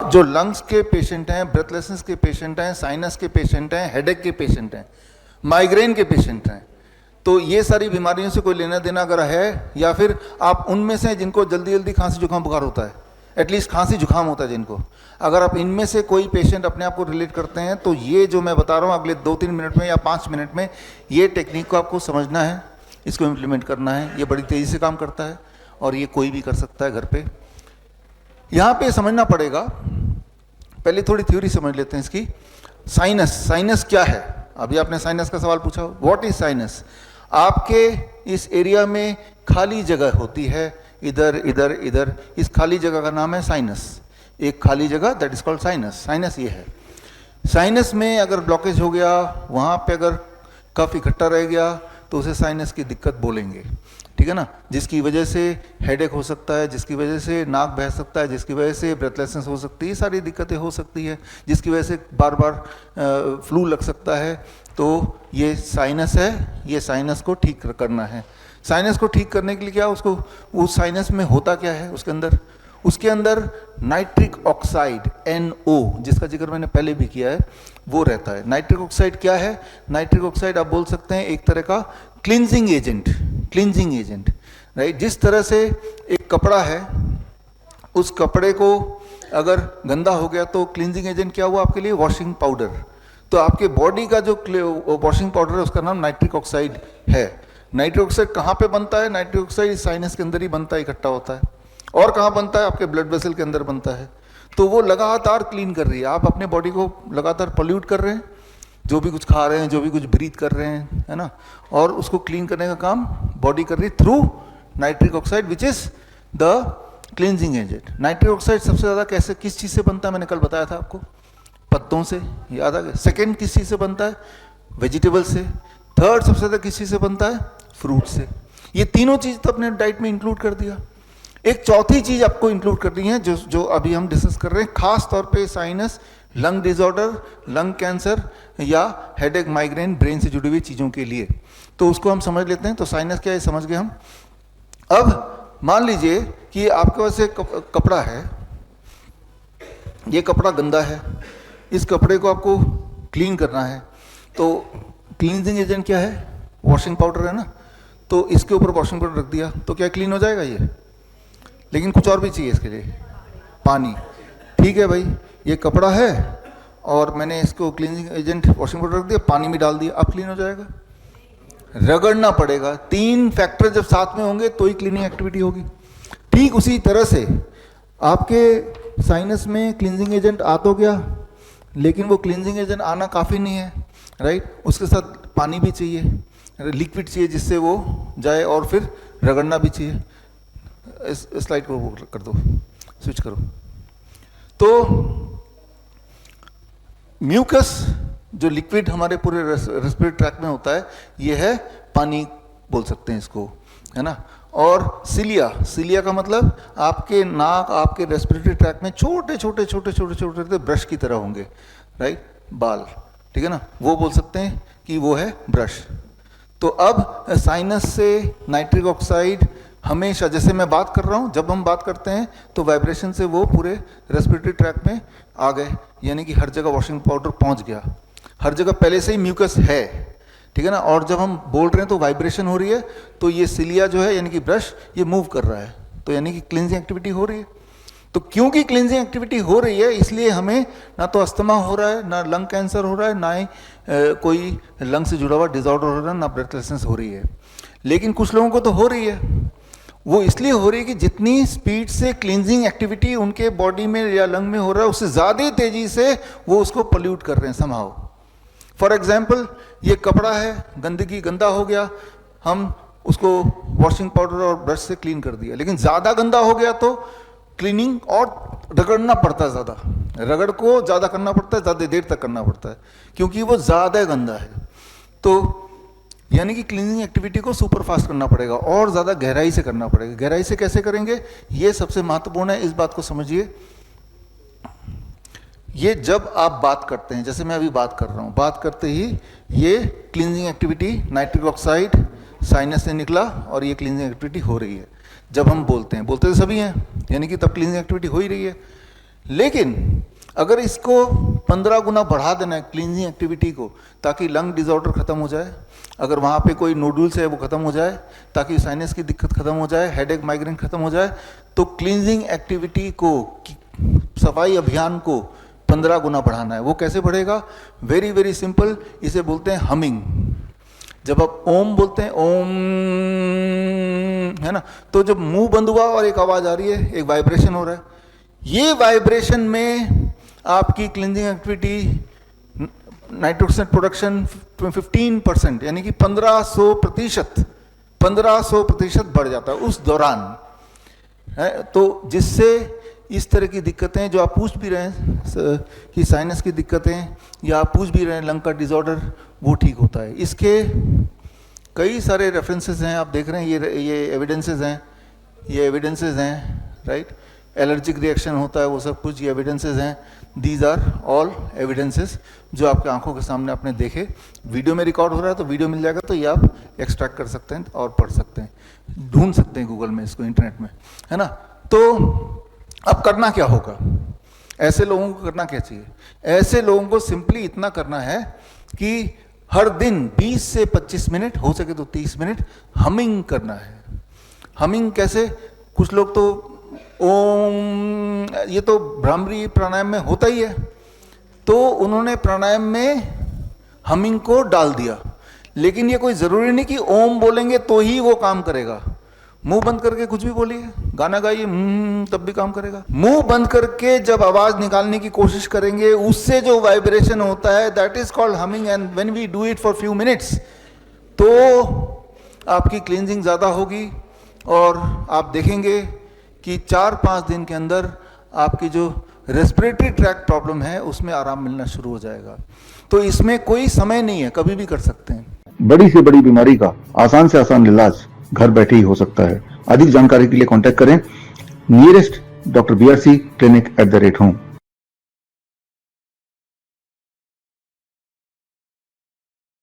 अब जो लंग्स के पेशेंट हैं, ब्रेथलेसनेस के पेशेंट हैं, साइनस के पेशेंट हैं, हेडेक के पेशेंट हैं, माइग्रेन के पेशेंट हैं, तो ये सारी बीमारियों से कोई लेना देना अगर है, या फिर आप उनमें से जिनको जल्दी जल्दी खांसी जुकाम बुखार होता है, एटलीस्ट खांसी जुकाम होता है जिनको, अगर आप इनमें से कोई पेशेंट अपने आप को रिलेट करते हैं, तो ये जो मैं बता रहा हूँ अगले 2-3 मिनट में या 5 मिनट में ये टेक्निक को आपको समझना है, इसको इम्प्लीमेंट करना है। ये बड़ी तेज़ी से काम करता है और ये कोई भी कर सकता है घर पे। यहाँ पे समझना पड़ेगा, पहले थोड़ी थ्योरी समझ लेते हैं इसकी। साइनस, साइनस क्या है? अभी आपने साइनस का सवाल पूछा, व्हाट इज साइनस? आपके इस एरिया में खाली जगह होती है, इधर इधर इधर, इस खाली जगह का नाम है साइनस। एक खाली जगह, that is called sinus. Sinus ये है। साइनस में अगर ब्लॉकेज हो गया, वहाँ पे अगर कफ इकट्ठा रह गया, तो उसे साइनस की दिक्कत बोलेंगे, ठीक है ना, जिसकी वजह से हेडेक हो सकता है, जिसकी वजह से नाक बह सकता है, जिसकी वजह से ब्रेथलेसनेस हो सकती है, सारी दिक्कतें हो सकती है, जिसकी वजह से बार बार फ्लू लग सकता है। तो ये साइनस है, ये साइनस को ठीक करना है। साइनस को ठीक करने के लिए क्या, उसको उस साइनस में होता क्या है, उसके अंदर नाइट्रिक ऑक्साइड NO, जिसका जिक्र मैंने पहले भी किया है, वो रहता है। नाइट्रिक ऑक्साइड क्या है? नाइट्रिक ऑक्साइड आप बोल सकते हैं एक तरह का क्लींजिंग एजेंट, राइट। जिस तरह से एक कपड़ा है, उस कपड़े को अगर गंदा हो गया तो क्लींजिंग एजेंट क्या हुआ आपके लिए? Washing powder. तो आपके बॉडी का जो वॉशिंग पाउडर है उसका नाम नाइट्रिक ऑक्साइड है। नाइट्रिक ऑक्साइड कहाँ पे बनता है? नाइट्रिक ऑक्साइड साइनस के अंदर ही बनता है, इकट्ठा होता है। और कहाँ बनता है? आपके ब्लड वेसल के अंदर बनता है। तो वो लगातार क्लीन कर रही है, आप अपने बॉडी को लगातार पोल्यूट कर रहे हैं, जो भी कुछ खा रहे हैं, जो भी कुछ ब्रीथ कर रहे हैं, है ना, और उसको क्लीन करने का काम बॉडी कर रही है through nitric oxide, which is the cleansing agent. Nitric oxide सबसे ज़्यादा कैसे, किस चीज़ से बनता है? मैंने कल बताया था आपको, पत्तों से, याद आ गया। सेकेंड किस चीज़ से बनता है? वेजिटेबल से। थर्ड सबसे ज़्यादा किस चीज़ से बनता है? फ्रूट से। ये तीनों चीज़ तो अपने डाइट में इंक्लूड कर दिया। एक चौथी चीज़ आपको इंक्लूड करनी है, जो अभी हम डिस्कस कर रहे हैं, खास तौर पे sinus, lung disorder, lung cancer या हेडेक, माइग्रेन, ब्रेन से जुड़ी हुई चीज़ों के लिए। तो उसको हम समझ लेते हैं। तो साइनस क्या है समझ गए हम। अब मान लीजिए कि आपके पास एक कपड़ा है, ये कपड़ा गंदा है, इस कपड़े को आपको क्लीन करना है। तो क्लींजिंग एजेंट क्या है? वॉशिंग पाउडर है ना। तो इसके ऊपर वॉशिंग पाउडर रख दिया तो क्या क्लीन हो जाएगा ये? लेकिन कुछ और भी चाहिए इसके लिए, पानी। ठीक है भाई, ये कपड़ा है और मैंने इसको क्लीनिंग एजेंट वॉशिंग पाउडर रख दिया, पानी में डाल दिया, अब क्लीन हो जाएगा? रगड़ना पड़ेगा। 3 फैक्टर जब साथ में होंगे तो ही क्लीनिंग एक्टिविटी होगी। ठीक उसी तरह से आपके साइनस में क्लींजिंग एजेंट आ तो गया, लेकिन वो क्लींजिंग एजेंट आना काफ़ी नहीं है, राइट। उसके साथ पानी भी चाहिए, लिक्विड चाहिए जिससे वो जाए, और फिर रगड़ना भी चाहिए। इस स्लाइड को वो कर दो, स्विच करो। तो म्यूकस जो लिक्विड हमारे पूरे रेस्पिरेटरी ट्रैक में होता है, ये है पानी बोल सकते हैं इसको, है ना। और सिलिया, सिलिया का मतलब आपके नाक, आपके रेस्पिरेटरी ट्रैक में छोटे छोटे छोटे छोटे छोटे छोटे ब्रश की तरह होंगे, राइट, बाल, ठीक है ना, वो बोल सकते हैं कि वो है ब्रश। तो अब साइनस से नाइट्रिक ऑक्साइड हमेशा, जैसे मैं बात कर रहा हूँ, जब हम बात करते हैं तो वाइब्रेशन से वो पूरे रेस्पिरेटरी ट्रैक में आ गए, यानी कि हर जगह वॉशिंग पाउडर पहुँच गया, हर जगह पहले से ही म्यूकस है, ठीक है ना। और जब हम बोल रहे हैं तो वाइब्रेशन हो रही है, तो ये सिलिया जो है यानी कि ब्रश, ये मूव कर रहा है, तो यानी कि क्लींजिंग एक्टिविटी हो रही है। तो क्योंकि क्लींजिंग एक्टिविटी हो रही है, इसलिए हमें ना तो अस्थमा हो रहा है, ना लंग कैंसर हो रहा है, ना ही कोई लंग से जुड़ा हुआ डिसऑर्डर हो रहा है, ना ब्रेथलेसनेस हो रही है। लेकिन कुछ लोगों को तो हो रही है। वो इसलिए हो रही है कि जितनी स्पीड से क्लींजिंग एक्टिविटी उनके बॉडी में या लंग में हो रहा है, उससे ज़्यादा तेजी से वो उसको पोल्यूट कर रहे हैं समहाउ। फॉर एग्जाम्पल, ये कपड़ा है, गंदगी, गंदा हो गया, हम उसको वॉशिंग पाउडर और ब्रश से क्लीन कर दिया, लेकिन ज़्यादा गंदा हो गया तो क्लीनिंग और रगड़ना पड़ता है, ज़्यादा रगड़ को ज़्यादा करना पड़ता है, ज़्यादा देर तक करना पड़ता है, क्योंकि वो ज़्यादा गंदा है। तो यानी कि क्लीनिंग एक्टिविटी को सुपर फास्ट करना पड़ेगा और ज़्यादा गहराई से करना पड़ेगा। गहराई से कैसे करेंगे, ये सबसे महत्वपूर्ण है, इस बात को समझिए। ये जब आप बात करते हैं, जैसे मैं अभी बात कर रहा हूँ, बात करते ही ये cleansing activity, nitric oxide sinus से निकला और ये क्लींजिंग एक्टिविटी हो रही है। जब हम बोलते हैं, बोलते तो सभी हैं, यानी कि तब क्लींजिंग एक्टिविटी हो ही रही है। लेकिन अगर इसको 15 गुना बढ़ा देना है क्लींजिंग एक्टिविटी को, ताकि लंग डिसऑर्डर खत्म हो जाए, अगर वहाँ पे कोई नोडुल्स है वो खत्म हो जाए, ताकि साइनस की दिक्कत खत्म हो जाए, हेडेक माइग्रेन खत्म हो जाए, तो क्लींजिंग एक्टिविटी को, सफाई अभियान को 15 गुना बढ़ाना है। वो कैसे बढ़ेगा? वेरी वेरी सिंपल, इसे बोलते हैं हमिंग। जब आप ओम बोलते हैं, ओम, है ना, तो जब मुंह बंद हुआ और एक आवाज आ रही है, एक वाइब्रेशन हो रहा है, ये वाइब्रेशन में आपकी क्लींजिंग एक्टिविटी, नाइट्रोक्साइड प्रोडक्शन 15%, यानी कि 1500% बढ़ जाता है उस दौरान, है। तो जिससे इस तरह की दिक्कतें जो आप पूछ भी रहे हैं कि साइनस की दिक्कतें, या आप पूछ भी रहे हैं लंग का डिसऑर्डर, वो ठीक होता है। इसके कई सारे रेफरेंसेस हैं, आप देख रहे हैं, ये एविडेंसेस हैं, राइट। एलर्जिक रिएक्शन होता है, वो सब कुछ ये एविडेंसेस हैं। दीज आर ऑल एविडेंसेस जो आपके आंखों के सामने आपने देखे। वीडियो में रिकॉर्ड हो रहा है तो वीडियो मिल जाएगा, तो ये आप एक्सट्रैक्ट कर सकते हैं और पढ़ सकते हैं, ढूंढ सकते हैं गूगल में इसको, इंटरनेट में, है ना। तो अब करना क्या होगा? ऐसे लोगों को करना क्या चाहिए? ऐसे लोगों को सिंपली इतना करना है कि हर दिन 20 से 25 मिनट, हो सके तो 30 मिनट हमिंग करना है। हमिंग कैसे? कुछ लोग तो ओम, ये तो भ्रामरी प्राणायाम में होता ही है, तो उन्होंने प्राणायाम में हमिंग को डाल दिया। लेकिन ये कोई जरूरी नहीं कि ओम बोलेंगे तो ही वो काम करेगा। मुंह बंद करके कुछ भी बोलिए, गाना गाइए, तब भी काम करेगा। मुंह बंद करके जब आवाज निकालने की कोशिश करेंगे, उससे जो वाइब्रेशन होता है, that is called humming. And when we do it for few minutes, तो आपकी क्लींजिंग ज्यादा होगी और आप देखेंगे कि 4-5 दिन के अंदर आपकी जो रेस्पिरेटरी ट्रैक्ट प्रॉब्लम है उसमें आराम मिलना शुरू हो जाएगा। तो इसमें कोई समय नहीं है, कभी भी कर सकते हैं। बड़ी से बड़ी बीमारी का आसान से आसान इलाज घर बैठे ही हो सकता है। अधिक जानकारी के लिए कांटेक्ट करें nearest Dr. BRC clinic @ home।